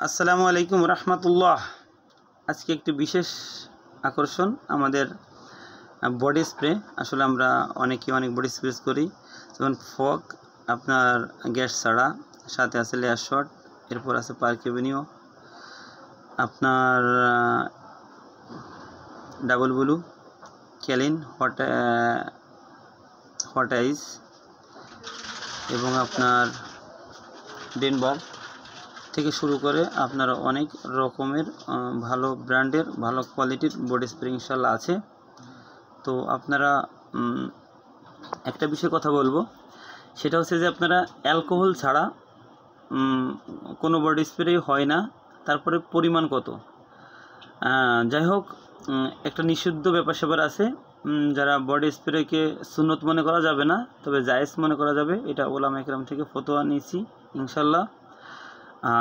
আসসালামু আলাইকুম রহমতুল্লাহ। আজকে একটি বিশেষ আকর্ষণ আমাদের বডি স্প্রে। আসলে আমরা অনেক বডি স্প্রে করি, যেমন ফগ আপনার গ্যাস ছাড়া, সাথে আছে লেয়ার শট, এরপর আছে পার্ক এভিনিউ, আপনার ডাবল ব্লু, ক্যালিন, হট আইস এবং আপনার ডেনভার থেকে শুরু করে আপনার অনেক রকমের ভালো ব্র্যান্ডের ভালো কোয়ালিটির বডি স্প্রে ইনশাল্লাহ আছে। তো আপনারা একটা বিষয়ে কথা বলবো, সেটা হচ্ছে যে আপনারা অ্যালকোহল ছাড়া কোনো বডি স্প্রে হয় না। তারপরে পরিমাণ কত, যাই হোক, একটা নিষিদ্ধ ব্যাপার স্যাপার আছে। যারা বডি স্প্রেকে সুন্নত মনে করা যাবে না, তবে জায়েজ মনে করা যাবে। এটা ওলামা ইকরাম থেকে ফতোয়া নিয়েছি ইনশাল্লাহ।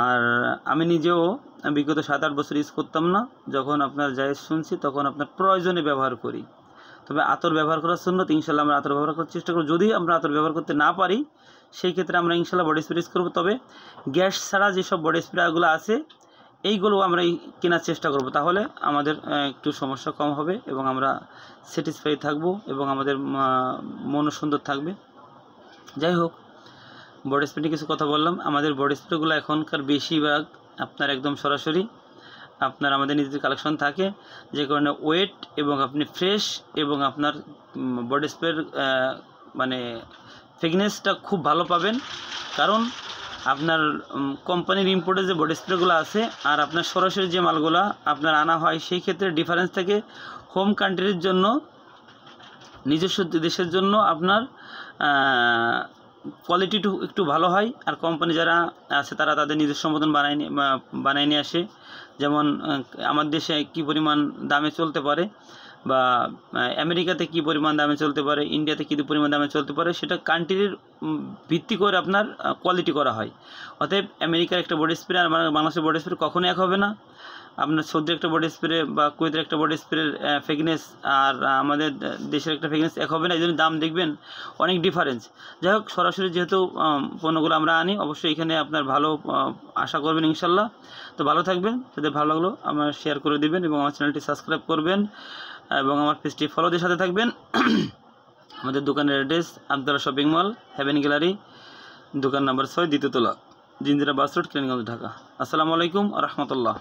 আর আমি নিজেও বিগত 7-8 বছর ইউজ করতাম না। যখন আপনার জায়েজ শুনছি তখন আপনার প্রয়োজনে ব্যবহার করি। তবে আতর ব্যবহার করার সুন্নত, ইনশাল্লাহ আমরা আতর ব্যবহার করার চেষ্টা করব। যদি আমরা আতর ব্যবহার করতে না পারি, সেই ক্ষেত্রে আমরা ইনশাল্লাহ বডি স্প্রে ইউজ করবো। তবে গ্যাস ছাড়া যেসব বডি স্প্রেগুলো আছে এইগুলো আমরা কেনার চেষ্টা করব, তাহলে আমাদের একটু সমস্যা কম হবে এবং আমরা স্যাটিসফাই থাকব এবং আমাদের মনও সুন্দর থাকবে। যাই হোক, বডি স্প্রে নিয়ে কিছু কথা বললাম। আমাদের বডি স্প্রেগুলো এখনকার বেশিরভাগ আপনার একদম সরাসরি আপনার আমাদের নিজেদের কালেকশন থাকে, যে কারণে ওয়েট এবং আপনি ফ্রেশ এবং আপনার বডি স্প্রের মানে ফ্রেগনেন্সটা খুব ভালো পাবেন। কারণ আপনার কোম্পানির ইম্পোর্টে যে বডি স্প্রেগুলো আছে আর আপনার সরাসরি যে মালগুলো আপনার আনা হয়, সেই ক্ষেত্রে ডিফারেন্স থাকে। হোম কান্ট্রির জন্য, নিজস্ব দেশের জন্য আপনার কোয়ালিটি একটু ভালো হয়, আর কোম্পানি যারা আছে তারা তাদের নিজস্ব মতন বানায় নিয়ে আসে। যেমন আমার দেশে কী পরিমাণ দামে চলতে পারে, বা আমেরিকাতে কী পরিমাণ দামে চলতে পারে, ইন্ডিয়াতে কী পরিমাণ দামে চলতে পারে, সেটা কান্ট্রির ভিত্তি করে আপনার কোয়ালিটি করা হয়। অতএব আমেরিকার একটা বডি স্প্রে আর বাংলাদেশের বডি স্প্রে কখনোই এক হবে না। আপনার সৌদির একটা বডি স্প্রে বা কুয়েতের একটা বডি স্প্রের ফ্রেগনেন্স আর আমাদের দেশের একটা ফ্রেগনেন্স এক হবে না। এই জন্য দাম দেখবেন অনেক ডিফারেন্স। যাই হোক, সরাসরি যেহেতু পণ্যগুলো আমরা আনি, অবশ্যই এখানে আপনার ভালো আশা করবেন ইনশাল্লাহ। তো ভালো থাকবেন। যদি ভালো লাগলো আমার শেয়ার করে দিবেন এবং আমার চ্যানেলটি সাবস্ক্রাইব করবেন এবং আমার পেজটি ফলো দিয়ে সাথে থাকবেন। আমাদের দোকানের address Abdullah shopping mall, Heaven Gallery, দোকান নাম্বার 6, দ্বিতীয় তলা, জিঞ্জিরা বাস রোড, কেরানীগঞ্জ, ঢাকা। আসসালামু আলাইকুম রহমতুল্লাহ।